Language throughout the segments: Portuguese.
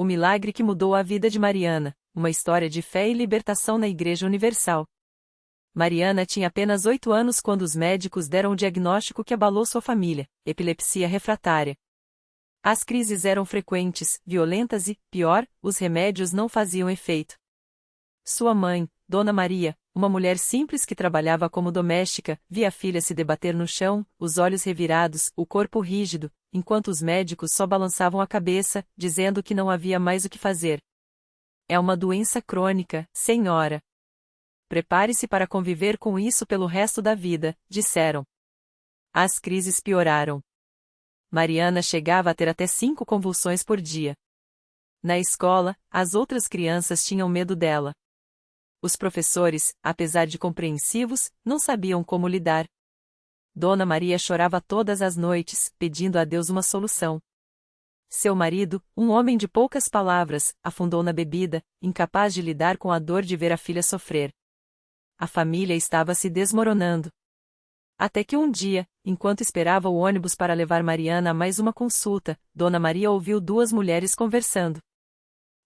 O milagre que mudou a vida de Mariana, uma história de fé e libertação na Igreja Universal. Mariana tinha apenas 8 anos quando os médicos deram o diagnóstico que abalou sua família: epilepsia refratária. As crises eram frequentes, violentas e, pior, os remédios não faziam efeito. Sua mãe, Dona Maria, uma mulher simples que trabalhava como doméstica, via a filha se debater no chão, os olhos revirados, o corpo rígido, enquanto os médicos só balançavam a cabeça, dizendo que não havia mais o que fazer. É uma doença crônica, senhora. Prepare-se para conviver com isso pelo resto da vida, disseram. As crises pioraram. Mariana chegava a ter até 5 convulsões por dia. Na escola, as outras crianças tinham medo dela. Os professores, apesar de compreensivos, não sabiam como lidar. Dona Maria chorava todas as noites, pedindo a Deus uma solução. Seu marido, um homem de poucas palavras, afundou na bebida, incapaz de lidar com a dor de ver a filha sofrer. A família estava se desmoronando. Até que um dia, enquanto esperava o ônibus para levar Mariana a mais uma consulta, Dona Maria ouviu 2 mulheres conversando.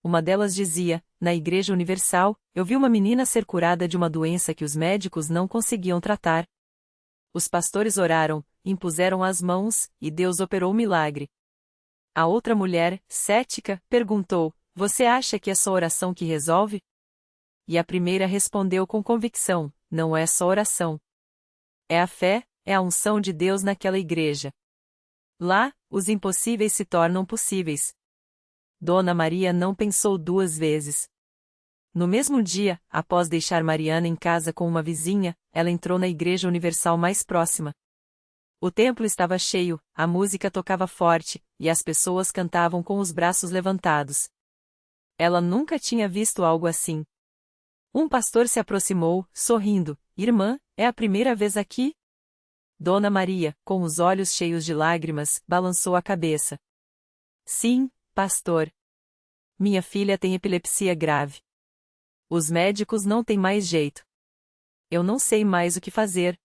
Uma delas dizia: na Igreja Universal, eu vi uma menina ser curada de uma doença que os médicos não conseguiam tratar. Os pastores oraram, impuseram as mãos, e Deus operou o milagre. A outra mulher, cética, perguntou: você acha que é só oração que resolve? E a primeira respondeu com convicção: não é só oração. É a fé, é a unção de Deus naquela igreja. Lá, os impossíveis se tornam possíveis. Dona Maria não pensou 2 vezes. No mesmo dia, após deixar Mariana em casa com uma vizinha, ela entrou na Igreja Universal mais próxima. O templo estava cheio, a música tocava forte, e as pessoas cantavam com os braços levantados. Ela nunca tinha visto algo assim. Um pastor se aproximou, sorrindo: irmã, é a primeira vez aqui? Dona Maria, com os olhos cheios de lágrimas, balançou a cabeça. Sim, pastor. Minha filha tem epilepsia grave. Os médicos não têm mais jeito. Eu não sei mais o que fazer.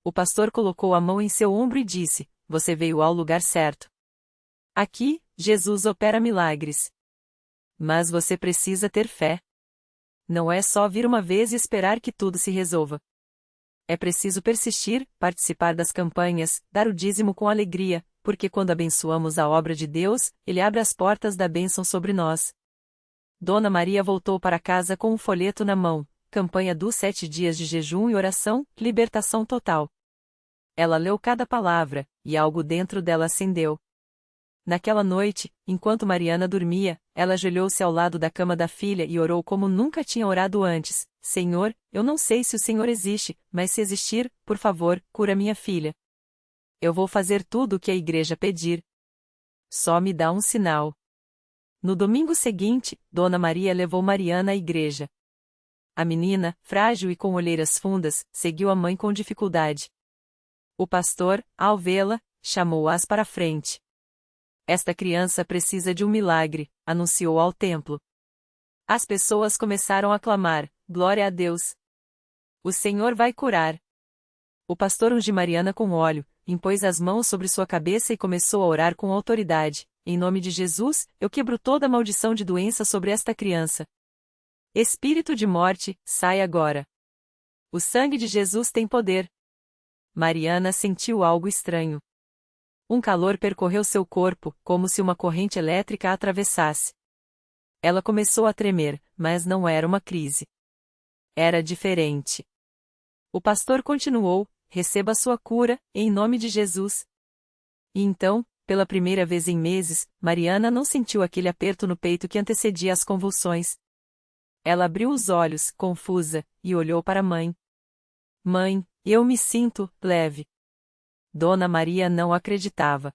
O pastor colocou a mão em seu ombro e disse: você veio ao lugar certo. Aqui, Jesus opera milagres. Mas você precisa ter fé. Não é só vir uma vez e esperar que tudo se resolva. É preciso persistir, participar das campanhas, dar o dízimo com alegria, porque quando abençoamos a obra de Deus, Ele abre as portas da bênção sobre nós. Dona Maria voltou para casa com um folheto na mão: campanha dos 7 dias de jejum e oração, libertação total. Ela leu cada palavra, e algo dentro dela acendeu. Naquela noite, enquanto Mariana dormia, ela ajoelhou-se ao lado da cama da filha e orou como nunca tinha orado antes: Senhor, eu não sei se o Senhor existe, mas se existir, por favor, cura minha filha. Eu vou fazer tudo o que a igreja pedir. Só me dá um sinal. No domingo seguinte, Dona Maria levou Mariana à igreja. A menina, frágil e com olheiras fundas, seguiu a mãe com dificuldade. O pastor, ao vê-la, chamou-as para a frente. Esta criança precisa de um milagre, anunciou ao templo. As pessoas começaram a clamar: glória a Deus! O Senhor vai curar. O pastor ungiu Mariana com óleo, impôs as mãos sobre sua cabeça e começou a orar com autoridade: em nome de Jesus, eu quebro toda maldição de doença sobre esta criança. Espírito de morte, sai agora. O sangue de Jesus tem poder. Mariana sentiu algo estranho. Um calor percorreu seu corpo, como se uma corrente elétrica a atravessasse. Ela começou a tremer, mas não era uma crise. Era diferente. O pastor continuou: receba sua cura, em nome de Jesus. E então, pela primeira vez em meses, Mariana não sentiu aquele aperto no peito que antecedia as convulsões. Ela abriu os olhos, confusa, e olhou para a mãe. Mãe, eu me sinto leve. Dona Maria não acreditava.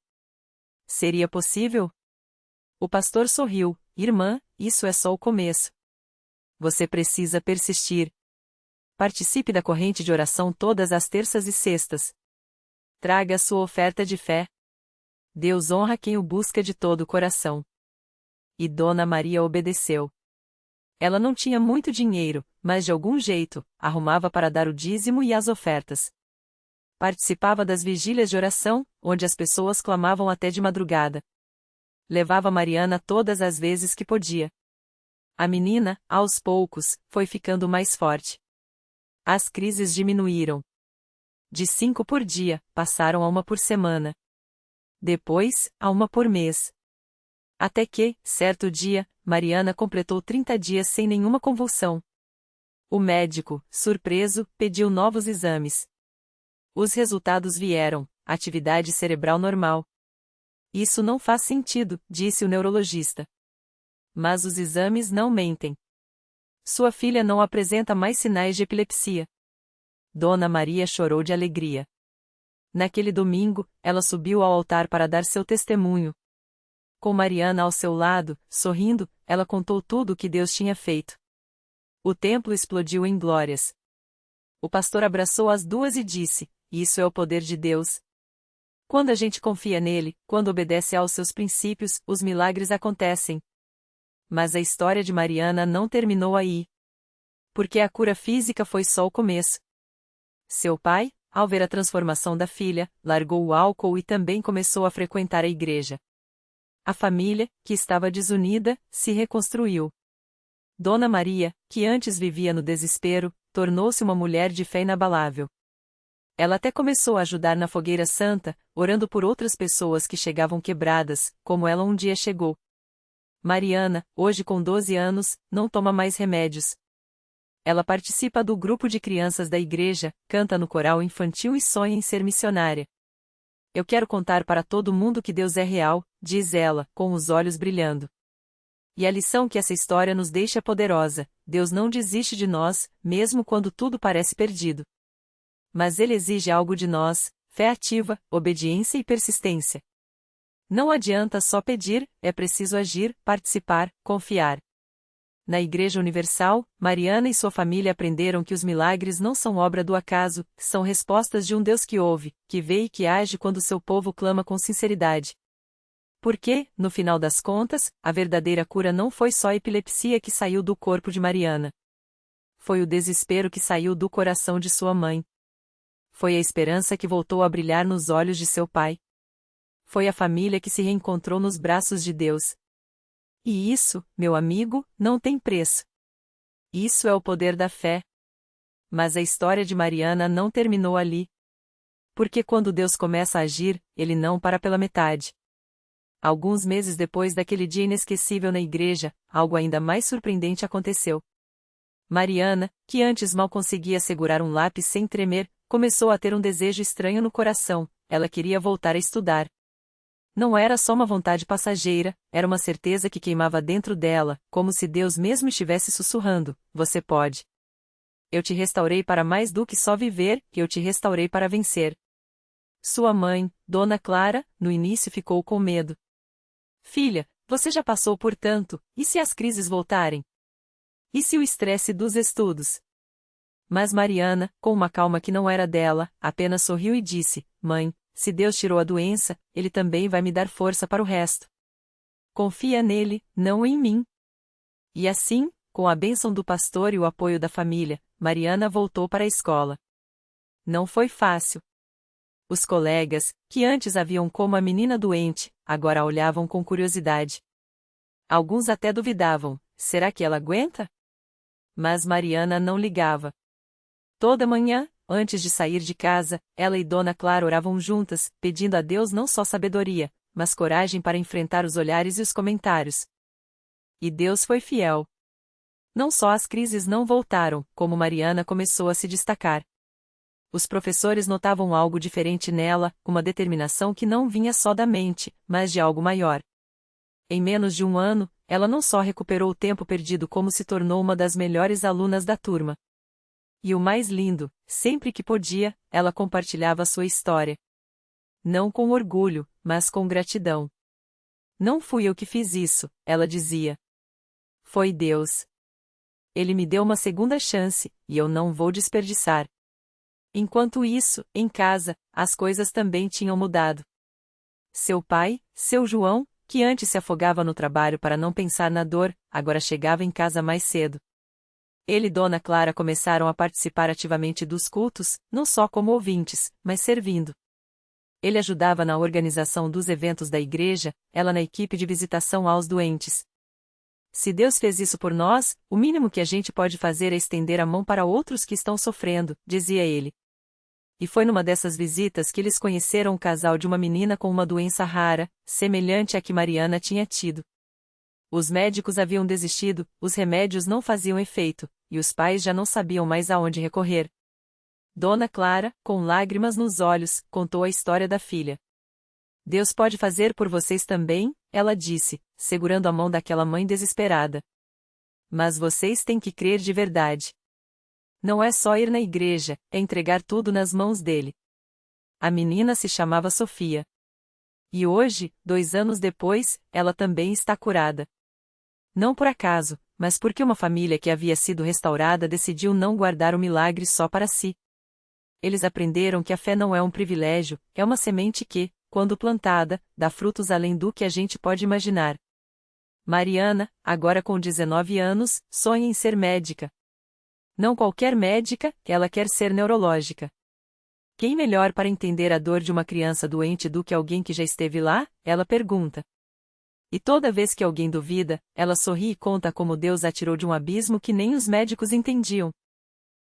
Seria possível? O pastor sorriu: irmã, isso é só o começo. Você precisa persistir. Participe da corrente de oração todas as terças e sextas. Traga a sua oferta de fé. Deus honra quem o busca de todo o coração. E Dona Maria obedeceu. Ela não tinha muito dinheiro, mas de algum jeito, arrumava para dar o dízimo e as ofertas. Participava das vigílias de oração, onde as pessoas clamavam até de madrugada. Levava Mariana todas as vezes que podia. A menina, aos poucos, foi ficando mais forte. As crises diminuíram. De 5 por dia, passaram a 1 por semana. Depois, a 1 por mês. Até que, certo dia, Mariana completou 30 dias sem nenhuma convulsão. O médico, surpreso, pediu novos exames. Os resultados vieram: atividade cerebral normal. Isso não faz sentido, disse o neurologista. Mas os exames não mentem. Sua filha não apresenta mais sinais de epilepsia. Dona Maria chorou de alegria. Naquele domingo, ela subiu ao altar para dar seu testemunho. Com Mariana ao seu lado, sorrindo, ela contou tudo o que Deus tinha feito. O templo explodiu em glórias. O pastor abraçou as duas e disse: "Isso é o poder de Deus. Quando a gente confia nele, quando obedece aos seus princípios, os milagres acontecem." Mas a história de Mariana não terminou aí. Porque a cura física foi só o começo. Seu pai, ao ver a transformação da filha, largou o álcool e também começou a frequentar a igreja. A família, que estava desunida, se reconstruiu. Dona Maria, que antes vivia no desespero, tornou-se uma mulher de fé inabalável. Ela até começou a ajudar na fogueira santa, orando por outras pessoas que chegavam quebradas, como ela um dia chegou. Mariana, hoje com 12 anos, não toma mais remédios. Ela participa do grupo de crianças da igreja, canta no coral infantil e sonha em ser missionária. "Eu quero contar para todo mundo que Deus é real", diz ela, com os olhos brilhando. E a lição que essa história nos deixa é poderosa: Deus não desiste de nós, mesmo quando tudo parece perdido. Mas Ele exige algo de nós: fé ativa, obediência e persistência. Não adianta só pedir, é preciso agir, participar, confiar. Na Igreja Universal, Mariana e sua família aprenderam que os milagres não são obra do acaso, são respostas de um Deus que ouve, que vê e que age quando seu povo clama com sinceridade. Porque, no final das contas, a verdadeira cura não foi só a epilepsia que saiu do corpo de Mariana. Foi o desespero que saiu do coração de sua mãe. Foi a esperança que voltou a brilhar nos olhos de seu pai. Foi a família que se reencontrou nos braços de Deus. E isso, meu amigo, não tem preço. Isso é o poder da fé. Mas a história de Mariana não terminou ali. Porque quando Deus começa a agir, Ele não para pela metade. Alguns meses depois daquele dia inesquecível na igreja, algo ainda mais surpreendente aconteceu. Mariana, que antes mal conseguia segurar um lápis sem tremer, começou a ter um desejo estranho no coração: ela queria voltar a estudar. Não era só uma vontade passageira, era uma certeza que queimava dentro dela, como se Deus mesmo estivesse sussurrando: "Você pode. Eu te restaurei para mais do que só viver, eu te restaurei para vencer." Sua mãe, Dona Clara, no início ficou com medo. "Filha, você já passou por tanto, e se as crises voltarem? E se o estresse dos estudos?" Mas Mariana, com uma calma que não era dela, apenas sorriu e disse: "Mãe, se Deus tirou a doença, Ele também vai me dar força para o resto. Confia nele, não em mim." E assim, com a bênção do pastor e o apoio da família, Mariana voltou para a escola. Não foi fácil. Os colegas, que antes a viam como a menina doente, agora a olhavam com curiosidade. Alguns até duvidavam: será que ela aguenta? Mas Mariana não ligava. Toda manhã, antes de sair de casa, ela e Dona Clara oravam juntas, pedindo a Deus não só sabedoria, mas coragem para enfrentar os olhares e os comentários. E Deus foi fiel. Não só as crises não voltaram, como Mariana começou a se destacar. Os professores notavam algo diferente nela, uma determinação que não vinha só da mente, mas de algo maior. Em menos de um ano, ela não só recuperou o tempo perdido, como se tornou uma das melhores alunas da turma. E o mais lindo, sempre que podia, ela compartilhava sua história. Não com orgulho, mas com gratidão. "Não fui eu que fiz isso", ela dizia. "Foi Deus. Ele me deu uma segunda chance, e eu não vou desperdiçar." Enquanto isso, em casa, as coisas também tinham mudado. Seu pai, seu João, que antes se afogava no trabalho para não pensar na dor, agora chegava em casa mais cedo. Ele e Dona Clara começaram a participar ativamente dos cultos, não só como ouvintes, mas servindo. Ele ajudava na organização dos eventos da igreja, ela na equipe de visitação aos doentes. Se Deus fez isso por nós, o mínimo que a gente pode fazer é estender a mão para outros que estão sofrendo, dizia ele. E foi numa dessas visitas que eles conheceram o casal de uma menina com uma doença rara, semelhante à que Mariana tinha tido. Os médicos haviam desistido, os remédios não faziam efeito, e os pais já não sabiam mais aonde recorrer. Dona Clara, com lágrimas nos olhos, contou a história da filha. Deus pode fazer por vocês também, ela disse, segurando a mão daquela mãe desesperada. Mas vocês têm que crer de verdade. Não é só ir na igreja, é entregar tudo nas mãos dele. A menina se chamava Sofia. E hoje, 2 anos depois, ela também está curada. Não por acaso, mas porque uma família que havia sido restaurada decidiu não guardar o milagre só para si. Eles aprenderam que a fé não é um privilégio, é uma semente que, quando plantada, dá frutos além do que a gente pode imaginar. Mariana, agora com 19 anos, sonha em ser médica. Não qualquer médica, ela quer ser neurológica. Quem melhor para entender a dor de uma criança doente do que alguém que já esteve lá? Ela pergunta. E toda vez que alguém duvida, ela sorri e conta como Deus a tirou de um abismo que nem os médicos entendiam.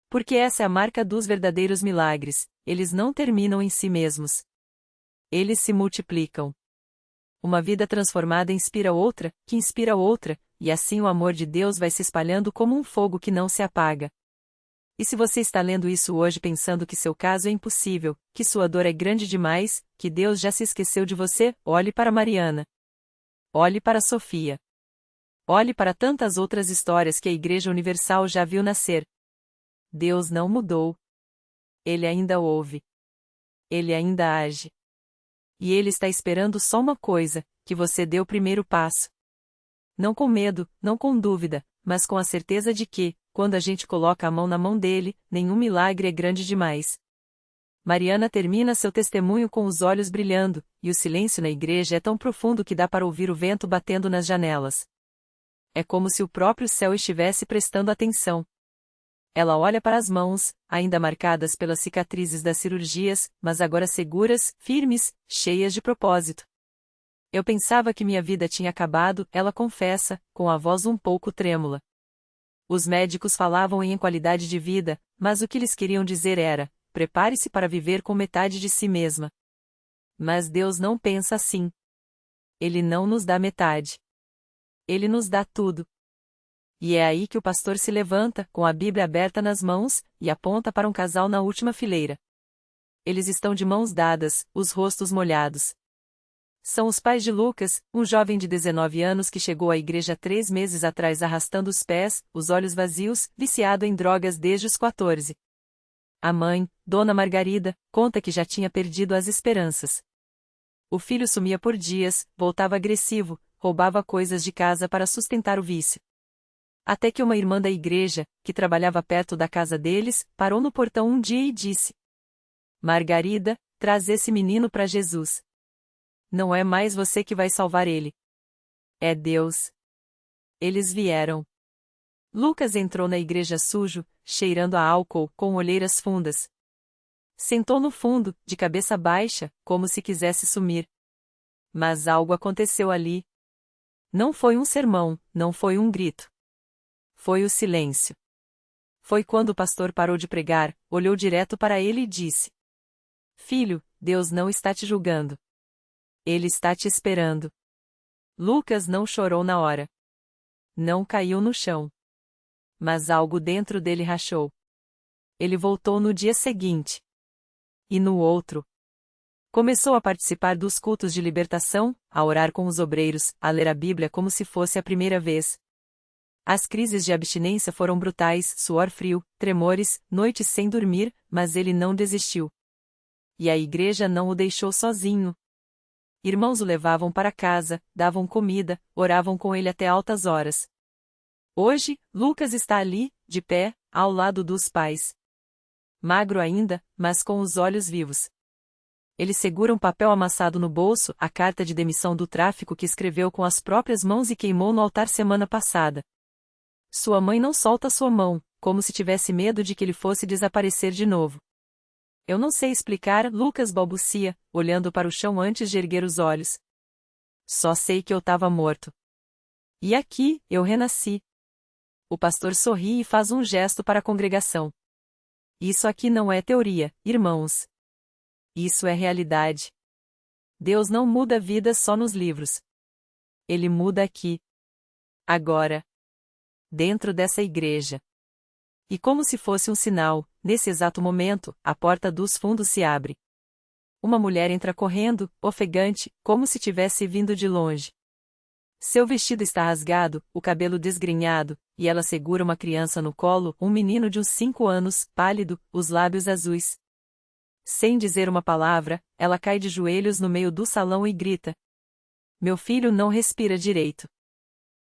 Porque essa é a marca dos verdadeiros milagres, eles não terminam em si mesmos. Eles se multiplicam. Uma vida transformada inspira outra, que inspira outra, e assim o amor de Deus vai se espalhando como um fogo que não se apaga. E se você está lendo isso hoje pensando que seu caso é impossível, que sua dor é grande demais, que Deus já se esqueceu de você, olhe para Mariana. Olhe para Sofia. Olhe para tantas outras histórias que a Igreja Universal já viu nascer. Deus não mudou. Ele ainda ouve. Ele ainda age. E Ele está esperando só uma coisa, que você dê o primeiro passo. Não com medo, não com dúvida, mas com a certeza de que, quando a gente coloca a mão na mão dele, nenhum milagre é grande demais. Mariana termina seu testemunho com os olhos brilhando, e o silêncio na igreja é tão profundo que dá para ouvir o vento batendo nas janelas. É como se o próprio céu estivesse prestando atenção. Ela olha para as mãos, ainda marcadas pelas cicatrizes das cirurgias, mas agora seguras, firmes, cheias de propósito. Eu pensava que minha vida tinha acabado, ela confessa, com a voz um pouco trêmula. Os médicos falavam em qualidade de vida, mas o que eles queriam dizer era: prepare-se para viver com metade de si mesma. Mas Deus não pensa assim. Ele não nos dá metade. Ele nos dá tudo. E é aí que o pastor se levanta, com a Bíblia aberta nas mãos, e aponta para um casal na última fileira. Eles estão de mãos dadas, os rostos molhados. São os pais de Lucas, um jovem de 19 anos que chegou à igreja 3 meses atrás arrastando os pés, os olhos vazios, viciado em drogas desde os 14. A mãe, Dona Margarida, conta que já tinha perdido as esperanças. O filho sumia por dias, voltava agressivo, roubava coisas de casa para sustentar o vício. Até que uma irmã da igreja, que trabalhava perto da casa deles, parou no portão um dia e disse: Margarida, traz esse menino para Jesus. Não é mais você que vai salvar ele. É Deus. Eles vieram. Lucas entrou na igreja sujo, cheirando a álcool, com olheiras fundas. Sentou no fundo, de cabeça baixa, como se quisesse sumir. Mas algo aconteceu ali. Não foi um sermão, não foi um grito. Foi o silêncio. Foi quando o pastor parou de pregar, olhou direto para ele e disse: Filho, Deus não está te julgando. Ele está te esperando. Lucas não chorou na hora. Não caiu no chão. Mas algo dentro dele rachou. Ele voltou no dia seguinte. E no outro. Começou a participar dos cultos de libertação, a orar com os obreiros, a ler a Bíblia como se fosse a primeira vez. As crises de abstinência foram brutais, suor frio, tremores, noites sem dormir, mas ele não desistiu. E a igreja não o deixou sozinho. Irmãos o levavam para casa, davam comida, oravam com ele até altas horas. Hoje, Lucas está ali, de pé, ao lado dos pais. Magro ainda, mas com os olhos vivos. Ele segura um papel amassado no bolso, a carta de demissão do tráfico que escreveu com as próprias mãos e queimou no altar semana passada. Sua mãe não solta sua mão, como se tivesse medo de que ele fosse desaparecer de novo. Eu não sei explicar, Lucas balbucia, olhando para o chão antes de erguer os olhos. Só sei que eu estava morto. E aqui, eu renasci. O pastor sorri e faz um gesto para a congregação. Isso aqui não é teoria, irmãos. Isso é realidade. Deus não muda vidas só nos livros. Ele muda aqui. Agora. Dentro dessa igreja. E como se fosse um sinal, nesse exato momento, a porta dos fundos se abre. Uma mulher entra correndo, ofegante, como se tivesse vindo de longe. Seu vestido está rasgado, o cabelo desgrenhado, e ela segura uma criança no colo, um menino de uns 5 anos, pálido, os lábios azuis. Sem dizer uma palavra, ela cai de joelhos no meio do salão e grita: Meu filho não respira direito.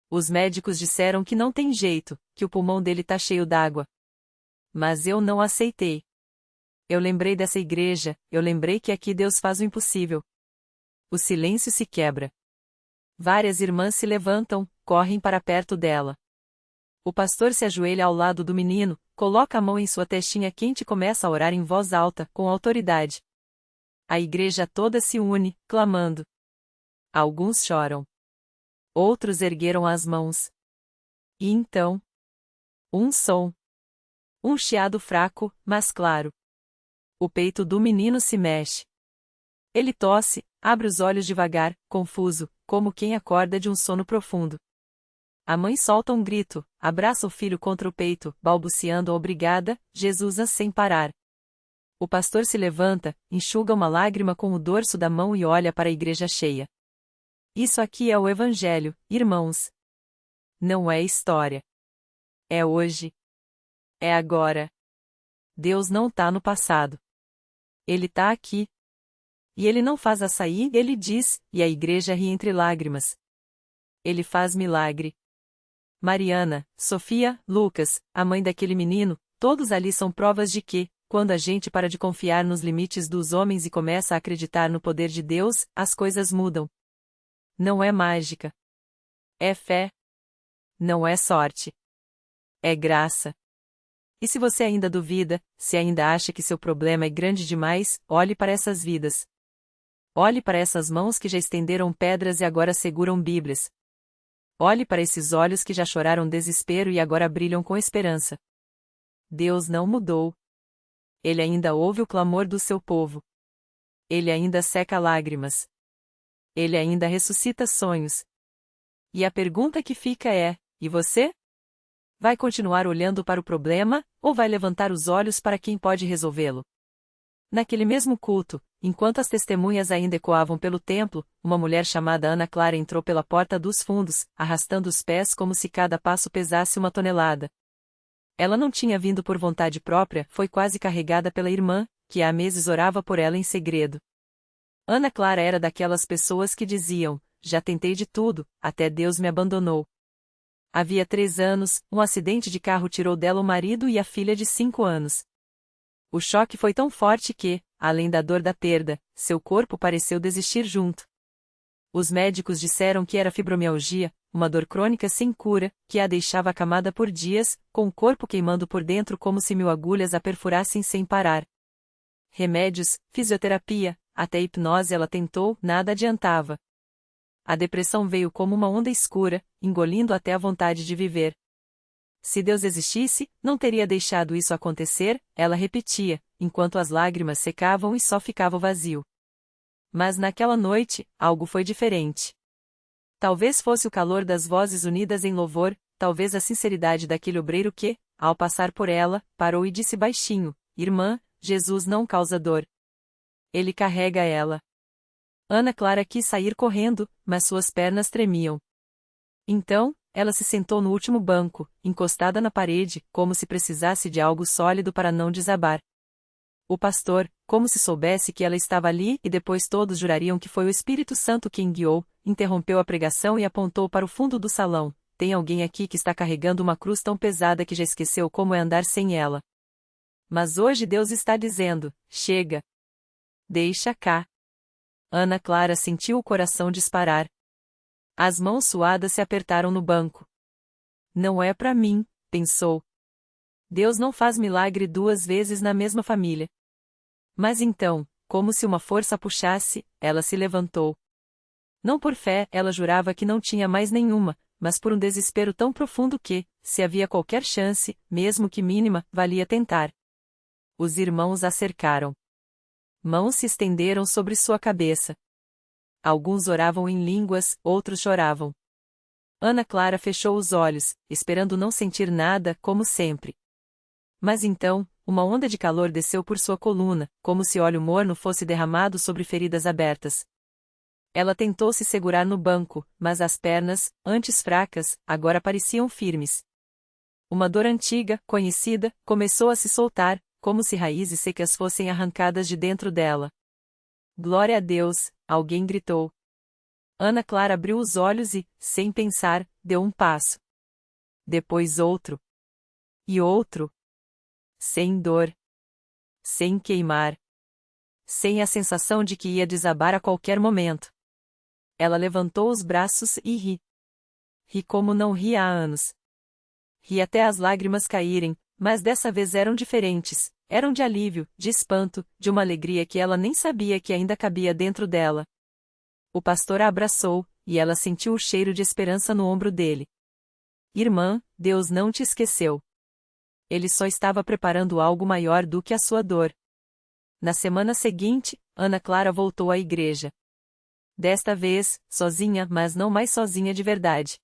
Os médicos disseram que não tem jeito, que o pulmão dele tá cheio d'água. Mas eu não aceitei. Eu lembrei dessa igreja, eu lembrei que aqui Deus faz o impossível. O silêncio se quebra. Várias irmãs se levantam, correm para perto dela. O pastor se ajoelha ao lado do menino, coloca a mão em sua testinha quente e começa a orar em voz alta, com autoridade. A igreja toda se une, clamando. Alguns choram. Outros ergueram as mãos. E então? Um som. Um chiado fraco, mas claro. O peito do menino se mexe. Ele tosse, abre os olhos devagar, confuso, como quem acorda de um sono profundo. A mãe solta um grito, abraça o filho contra o peito, balbuciando obrigada, Jesus, sem parar. O pastor se levanta, enxuga uma lágrima com o dorso da mão e olha para a igreja cheia. Isso aqui é o Evangelho, irmãos. Não é história. É hoje. É agora. Deus não está no passado. Ele está aqui. E ele não faz açaí, ele diz, e a igreja ri entre lágrimas. Ele faz milagre. Mariana, Sofia, Lucas, a mãe daquele menino, todos ali são provas de que, quando a gente para de confiar nos limites dos homens e começa a acreditar no poder de Deus, as coisas mudam. Não é mágica. É fé. Não é sorte. É graça. E se você ainda duvida, se ainda acha que seu problema é grande demais, olhe para essas vidas. Olhe para essas mãos que já estenderam pedras e agora seguram Bíblias. Olhe para esses olhos que já choraram desespero e agora brilham com esperança. Deus não mudou. Ele ainda ouve o clamor do seu povo. Ele ainda seca lágrimas. Ele ainda ressuscita sonhos. E a pergunta que fica é: e você? Vai continuar olhando para o problema, ou vai levantar os olhos para quem pode resolvê-lo? Naquele mesmo culto, enquanto as testemunhas ainda ecoavam pelo templo, uma mulher chamada Ana Clara entrou pela porta dos fundos, arrastando os pés como se cada passo pesasse 1 tonelada. Ela não tinha vindo por vontade própria, foi quase carregada pela irmã, que há meses orava por ela em segredo. Ana Clara era daquelas pessoas que diziam: já tentei de tudo, até Deus me abandonou. Havia 3 anos, um acidente de carro tirou dela o marido e a filha de 5 anos. O choque foi tão forte que, além da dor da perda, seu corpo pareceu desistir junto. Os médicos disseram que era fibromialgia, uma dor crônica sem cura, que a deixava acamada por dias, com o corpo queimando por dentro como se 1000 agulhas a perfurassem sem parar. Remédios, fisioterapia, até hipnose ela tentou, nada adiantava. A depressão veio como uma onda escura, engolindo até a vontade de viver. Se Deus existisse, não teria deixado isso acontecer, ela repetia, enquanto as lágrimas secavam e só ficava o vazio. Mas naquela noite, algo foi diferente. Talvez fosse o calor das vozes unidas em louvor, talvez a sinceridade daquele obreiro que, ao passar por ela, parou e disse baixinho: Irmã, Jesus não causa dor. Ele carrega ela. Ana Clara quis sair correndo, mas suas pernas tremiam. Então, ela se sentou no último banco, encostada na parede, como se precisasse de algo sólido para não desabar. O pastor, como se soubesse que ela estava ali e depois todos jurariam que foi o Espírito Santo quem guiou, interrompeu a pregação e apontou para o fundo do salão: tem alguém aqui que está carregando uma cruz tão pesada que já esqueceu como é andar sem ela. Mas hoje Deus está dizendo: chega. Deixa cá. Ana Clara sentiu o coração disparar. As mãos suadas se apertaram no banco. Não é para mim, pensou. Deus não faz milagre 2 vezes na mesma família. Mas então, como se uma força a puxasse, ela se levantou. Não por fé, ela jurava que não tinha mais nenhuma, mas por um desespero tão profundo que, se havia qualquer chance, mesmo que mínima, valia tentar. Os irmãos a cercaram. Mãos se estenderam sobre sua cabeça. Alguns oravam em línguas, outros choravam. Ana Clara fechou os olhos, esperando não sentir nada, como sempre. Mas então, uma onda de calor desceu por sua coluna, como se óleo morno fosse derramado sobre feridas abertas. Ela tentou se segurar no banco, mas as pernas, antes fracas, agora pareciam firmes. Uma dor antiga, conhecida, começou a se soltar, como se raízes secas fossem arrancadas de dentro dela. Glória a Deus, alguém gritou. Ana Clara abriu os olhos e, sem pensar, deu um passo. Depois outro. E outro. Sem dor. Sem queimar. Sem a sensação de que ia desabar a qualquer momento. Ela levantou os braços e ri. Ri como não ria há anos. Ri até as lágrimas caírem, mas dessa vez eram diferentes, eram de alívio, de espanto, de uma alegria que ela nem sabia que ainda cabia dentro dela. O pastor a abraçou, e ela sentiu o cheiro de esperança no ombro dele. Irmã, Deus não te esqueceu. Ele só estava preparando algo maior do que a sua dor. Na semana seguinte, Ana Clara voltou à igreja. Desta vez, sozinha, mas não mais sozinha de verdade.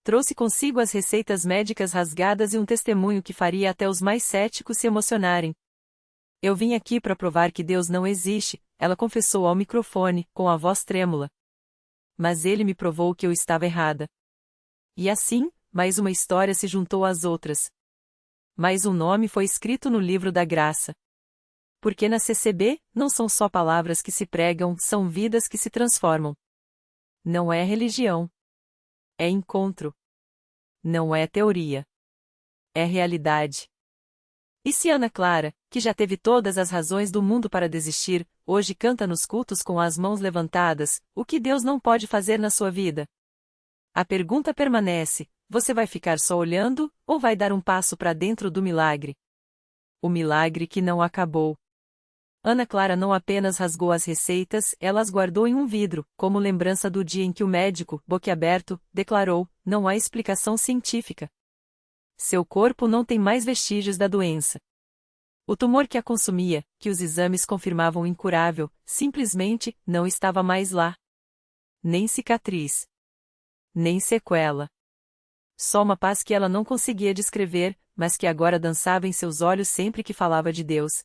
Trouxe consigo as receitas médicas rasgadas e um testemunho que faria até os mais céticos se emocionarem. Eu vim aqui para provar que Deus não existe, ela confessou ao microfone, com a voz trêmula. Mas ele me provou que eu estava errada. E assim, mais uma história se juntou às outras. Mais um nome foi escrito no livro da graça. Porque na CCB, não são só palavras que se pregam, são vidas que se transformam. Não é religião. É encontro. Não é teoria. É realidade. E se Ana Clara, que já teve todas as razões do mundo para desistir, hoje canta nos cultos com as mãos levantadas, o que Deus não pode fazer na sua vida? A pergunta permanece: você vai ficar só olhando, ou vai dar um passo para dentro do milagre? O milagre que não acabou. Ana Clara não apenas rasgou as receitas, ela as guardou em um vidro, como lembrança do dia em que o médico, boquiaberto, declarou: não há explicação científica. Seu corpo não tem mais vestígios da doença. O tumor que a consumia, que os exames confirmavam incurável, simplesmente não estava mais lá. Nem cicatriz. Nem sequela. Só uma paz que ela não conseguia descrever, mas que agora dançava em seus olhos sempre que falava de Deus.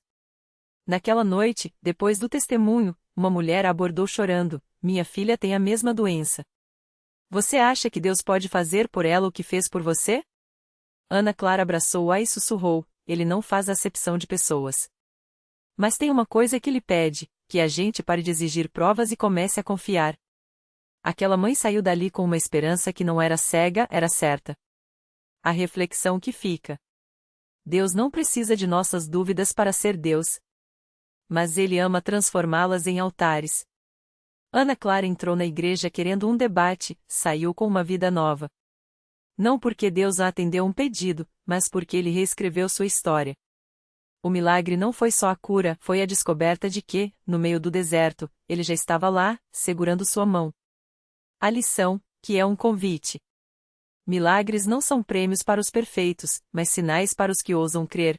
Naquela noite, depois do testemunho, uma mulher a abordou chorando: minha filha tem a mesma doença. Você acha que Deus pode fazer por ela o que fez por você? Ana Clara abraçou-a e sussurrou: ele não faz acepção de pessoas. Mas tem uma coisa que lhe pede, que a gente pare de exigir provas e comece a confiar. Aquela mãe saiu dali com uma esperança que não era cega, era certa. A reflexão que fica. Deus não precisa de nossas dúvidas para ser Deus. Mas Ele ama transformá-las em altares. Ana Clara entrou na igreja querendo um debate, saiu com uma vida nova. Não porque Deus a atendeu um pedido, mas porque Ele reescreveu sua história. O milagre não foi só a cura, foi a descoberta de que, no meio do deserto, Ele já estava lá, segurando sua mão. A lição, que é um convite. Milagres não são prêmios para os perfeitos, mas sinais para os que ousam crer.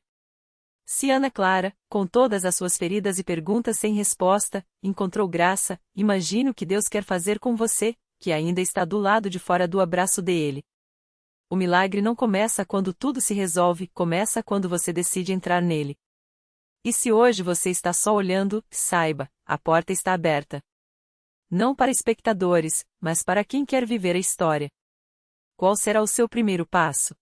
Se Ana Clara, com todas as suas feridas e perguntas sem resposta, encontrou graça, imagine o que Deus quer fazer com você, que ainda está do lado de fora do abraço dele. O milagre não começa quando tudo se resolve, começa quando você decide entrar nele. E se hoje você está só olhando, saiba, a porta está aberta. Não para espectadores, mas para quem quer viver a história. Qual será o seu primeiro passo?